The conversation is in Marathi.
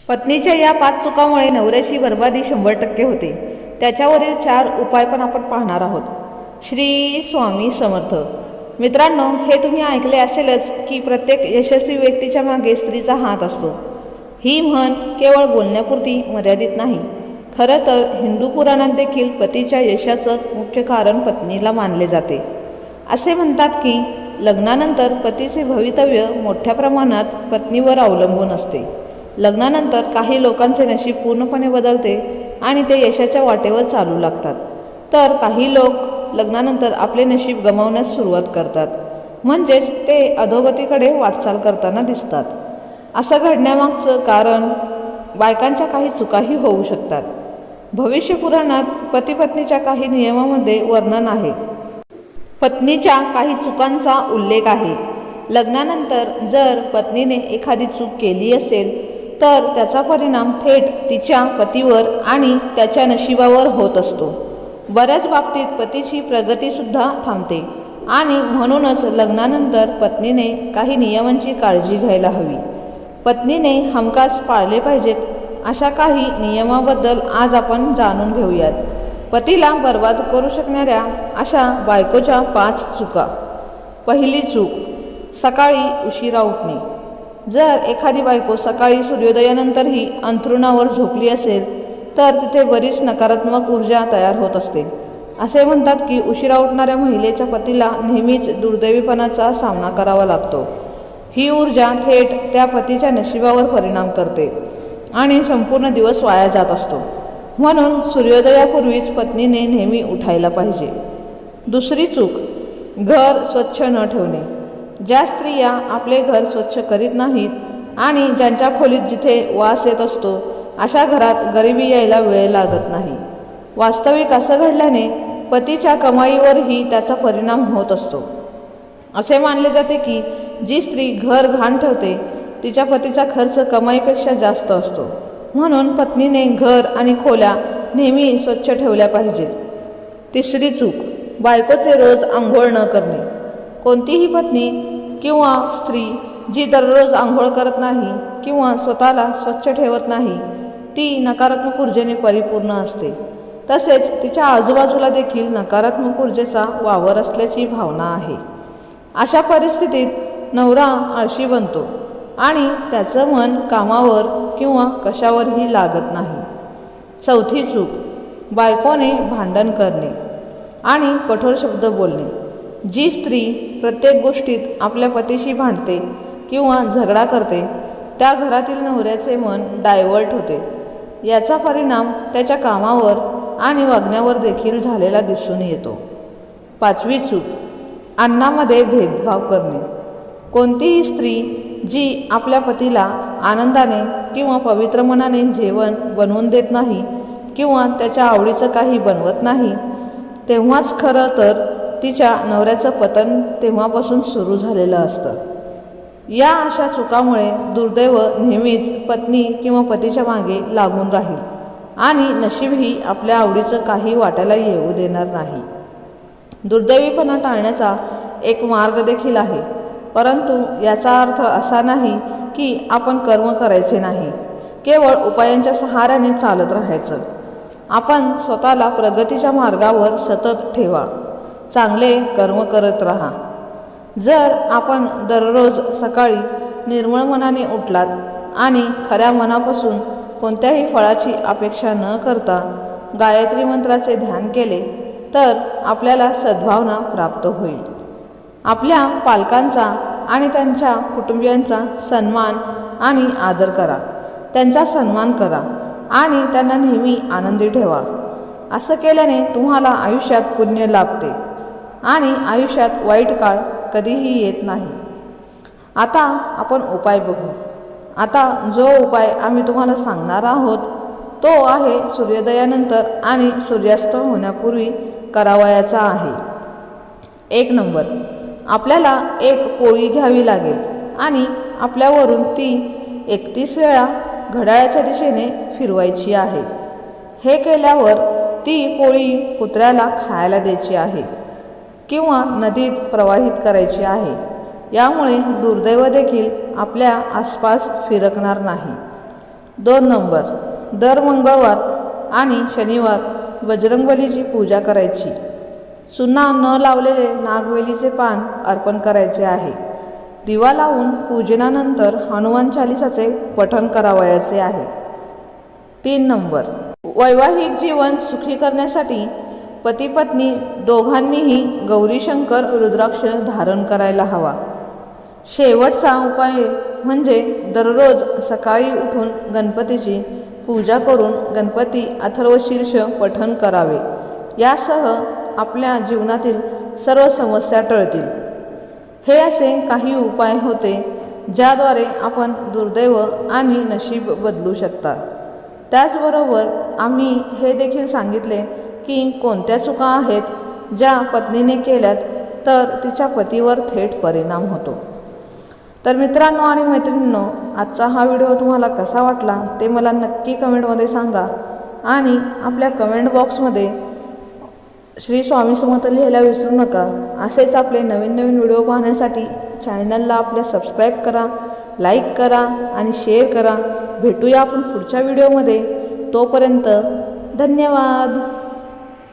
पत्नीच्या या 5 चुकामुळे नवऱ्याची बर्बादी 100% होते. त्याच्यावरील 4 उपाय पण आपण पाहणार आहोत. श्री स्वामी समर्थ. मित्रांनो, हे तुम्ही ऐकले असेलच की प्रत्येक यशस्वी व्यक्तीच्या मागे स्त्रीचा हात असतो. ही म्हण केवळ बोलण्यापुरती मर्यादित नाही. खरं तर हिंदू पुराणात देखील पतीच्या यशाचं मुख्य कारण पत्नीला मानले जाते. असे म्हणतात की लग्नानंतर पतीचे भवितव्य मोठ्या प्रमाणात पत्नीवर अवलंबून असते. लग्नानंतर काही लोकांचे नशीब पूर्णपणे बदलते आणि ते यशाच्या वाटेवर चालू लागतात, तर काही लोक लग्नानंतर आपले नशीब गमावण्यास सुरुवात करतात, म्हणजेच ते अधोगतीकडे वाटचाल करताना दिसतात. असं घडण्यामागचं कारण बायकांच्या काही चुकाही होऊ शकतात. भविष्य पुराणात पती-पत्नीच्या काही नियमामध्ये वर्णन आहे. पत्नीच्या काही चुकांचा उल्लेख आहे. लग्नानंतर जर पत्नीने एखादी चूक केली असेल तर त्याचा परिणाम थेट तिच्या पतीवर आणि त्याच्या नशिबावर होत असतो. बऱ्याच बाबतीत पतीची प्रगतीसुद्धा थांबते आणि म्हणूनच लग्नानंतर पत्नीने काही नियमांची काळजी घ्यायला हवी. पत्नीने हमखास पाळले पाहिजेत अशा काही नियमाबद्दल आज आपण जाणून घेऊयात. पतीला बर्बाद करू शकणाऱ्या अशा बायकोच्या 5 चुका. पहिली चूक, सकाळी उशिरा उठणे. जर एखादी बायको सकाळी सूर्योदयानंतरही अंथरुणावर झोपली असेल तर तिथे बरीच नकारात्मक ऊर्जा तयार होत असते. असे म्हणतात की उशिरा उठणाऱ्या महिलेच्या पतीला नेहमीच दुर्दैवीपणाचा सामना करावा लागतो. ही ऊर्जा थेट त्या पतीच्या नशिबावर परिणाम करते आणि संपूर्ण दिवस वाया जात असतो. म्हणून सूर्योदयापूर्वीच पत्नीने नेहमी उठायला पाहिजे. दुसरी चूक, घर स्वच्छ न ठेवणे. ज्या स्त्रिया आपले घर स्वच्छ करीत नाहीत आणि ज्यांच्या खोलीत जिथे वास येत असतो अशा घरात गरिबी यायला वेळ लागत नाही. वास्तविक असं घडल्याने पतीच्या कमाईवरही त्याचा परिणाम होत असतो. असे मानले जाते की जी स्त्री घर घाण ठेवते तिच्या पतीचा खर्च कमाईपेक्षा जास्त असतो. म्हणून पत्नीने घर आणि खोल्या नेहमी स्वच्छ ठेवल्या पाहिजेत. तिसरी चूक, बायकोचे रोज आंघोळ न करणे. कोणतीही पत्नी किंवा स्त्री जी दररोज आंघोळ करत नाही किंवा स्वतःला स्वच्छ ठेवत नाही ती नकारात्मक ऊर्जेने परिपूर्ण असते. तसेच तिच्या आजूबाजूला देखील नकारात्मक ऊर्जेचा वावर असल्याची भावना आहे. अशा परिस्थितीत नवरा आळशी बनतो आणि त्याचं मन कामावर किंवा कशावरही लागत नाही. चौथी चूक, बायकोने भांडण करणे आणि कठोर शब्द बोलणे. जी स्त्री प्रत्येक गोष्टीत आपल्या पतीशी भांडते किंवा झगडा करते त्या घरातील नवऱ्याचे मन डायव्हर्ट होते. याचा परिणाम त्याच्या कामावर आणि वागण्यावर देखील झालेला दिसून येतो. पाचवी चूक, अन्नामध्ये भेदभाव करणे. कोणतीही स्त्री जी आपल्या पतीला आनंदाने किंवा पवित्र मनाने जेवण बनवून देत नाही किंवा त्याच्या आवडीचं काही बनवत नाही तेव्हाच खरं तर तिच्या नवऱ्याचं पतन तेव्हापासून सुरू झालेलं असतं. या अशा चुकामुळे दुर्दैव नेहमीच पत्नी किंवा पतीच्या मागे लागून राहील आणि नशीबही आपल्या आवडीचं काही वाटायला येऊ देणार नाही. दुर्दैवीपणा टाळण्याचा एक मार्ग देखील आहे, परंतु याचा अर्थ असा नाही की आपण कर्म करायचे नाही, केवळ उपायांच्या सहाऱ्याने चालत राहायचं. आपण स्वतःला प्रगतीच्या मार्गावर सतत ठेवा. चांगले कर्म करत राहा. जर आपण दररोज सकाळी निर्मळ मनाने उठलात आणि खऱ्या मनापासून कोणत्याही फळाची अपेक्षा न करता गायत्री मंत्राचे ध्यान केले तर आपल्याला सद्भावना प्राप्त होईल. आपल्या पालकांचा आणि त्यांच्या कुटुंबियांचा सन्मान आणि आदर करा. त्यांचा सन्मान करा आणि त्यांना नेहमी आनंदी ठेवा. असं केल्याने तुम्हाला आयुष्यात पुण्य लाभते आणि आयुष्यात वाईट काळ कधीही येत नाही. आता आपण उपाय बघू. आता जो उपाय आम्ही तुम्हाला सांगणार आहोत तो आहे सूर्योदयानंतर आणि सूर्यास्त होण्यापूर्वी करावयाचा आहे. 1 नंबर, आपल्याला एक पोळी घ्यावी लागेल आणि आपल्यावरून ती 31 वेळा घड्याळाच्या दिशेने फिरवायची आहे. हे केल्यावर ती पोळी कुत्र्याला खायला द्यायची आहे किंवा नदीत प्रवाहित करायची आहे. यामुळे दुर्दैव देखील आपल्या आसपास फिरकणार नाही. 2 नंबर, दर मंगळवार आणि शनिवार बजरंगबलीची पूजा करायची. चुना न लावलेले नागवेलीचे पान अर्पण करायचे आहे. दिवा लावून पूजनानंतर हनुमान चालिसाचे पठण करावयाचे आहे. 3 नंबर, वैवाहिक जीवन सुखी करण्यासाठी पती पत्नी दोघांनीही गौरीशंकर रुद्राक्ष धारण करायला हवा. शेवटचा उपाय म्हणजे दररोज सकाळी उठून गणपतीची पूजा करून गणपती अथर्वशीर्ष पठण करावे. यासह आपल्या जीवनातील सर्व समस्या टळतील. हे असे काही उपाय होते ज्याद्वारे आपण दुर्दैव आणि नशीब बदलू शकता. त्याचबरोबर आम्ही हे देखील सांगितले की कोणत्या चुका आहेत ज्या पत्नीने केल्यात तर तिच्या पतीवर थेट परिणाम होतो. तर मित्रांनो आणि मैत्रिणींनो, आजचा हा व्हिडिओ तुम्हाला कसा वाटला ते मला नक्की कमेंटमध्ये सांगा आणि आपल्या कमेंट बॉक्समध्ये श्री स्वामी समर्थ लिहायला विसरू नका. असेच आपले नवीन नवीन व्हिडिओ पाहण्यासाठी चॅनलला आपल्या सबस्क्राईब करा, लाईक करा आणि शेअर करा. भेटूया आपण पुढच्या व्हिडिओमध्ये. तोपर्यंत धन्यवाद.